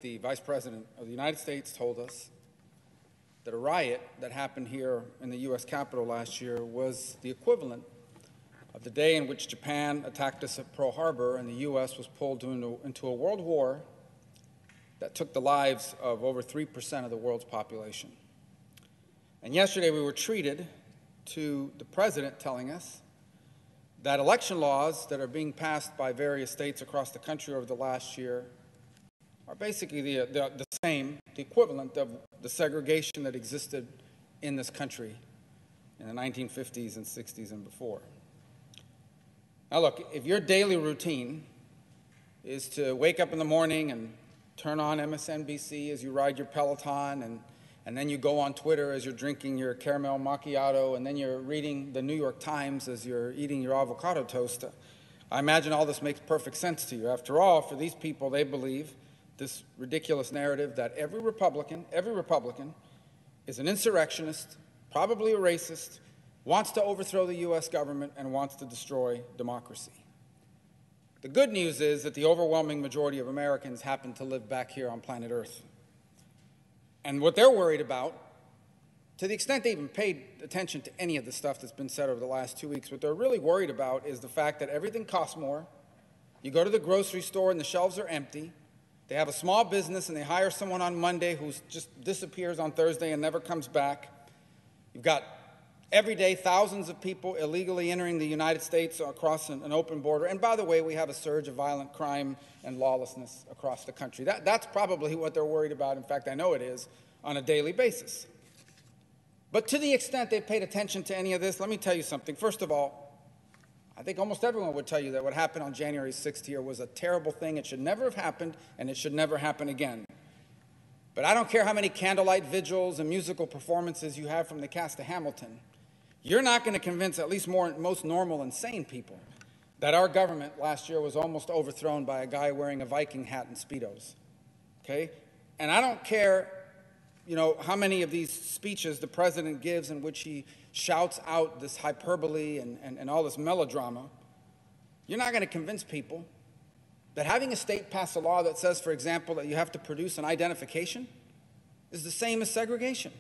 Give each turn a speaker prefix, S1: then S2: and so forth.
S1: The Vice President of the United States told us that a riot that happened here in the U.S. Capitol last year was the equivalent of the day in which Japan attacked us at Pearl Harbor and the U.S. was pulled into a world war that took the lives of over 3% of the world's population. And yesterday we were treated to the President telling us that election laws that are being passed by various states across the country over the last year are basically the equivalent of the segregation that existed in this country in the 1950s and 60s and before. Now look, if your daily routine is to wake up in the morning and turn on MSNBC as you ride your Peloton, and then you go on Twitter as you're drinking your caramel macchiato, and then you're reading the New York Times as you're eating your avocado toast, I imagine all this makes perfect sense to you. After all, for these people, they believe this ridiculous narrative that every Republican is an insurrectionist, probably a racist, wants to overthrow the U.S. government, and wants to destroy democracy. The good news is that the overwhelming majority of Americans happen to live back here on planet Earth. And what they're worried about, to the extent they even paid attention to any of the stuff that's been said over the last 2 weeks, what they're really worried about is the fact that everything costs more. You go to the grocery store and the shelves are empty. They have a small business and they hire someone on Monday who just disappears on Thursday and never comes back. You've got every day thousands of people illegally entering the United States across an open border. And by the way, we have a surge of violent crime and lawlessness across the country. That's probably what they're worried about. In fact, I know it is on a daily basis. But to the extent they paid attention to any of this, let me tell you something. First of all, I think almost everyone would tell you that what happened on January 6th here was a terrible thing. It should never have happened, and it should never happen again. But I don't care how many candlelight vigils and musical performances you have from the cast of Hamilton. You're not going to convince at least most normal and sane people that our government last year was almost overthrown by a guy wearing a Viking hat and Speedos. Okay? And I don't care, how many of these speeches the president gives in which he shouts out this hyperbole and all this melodrama. You're not going to convince people that having a state pass a law that says, for example, that you have to produce an identification is the same as segregation.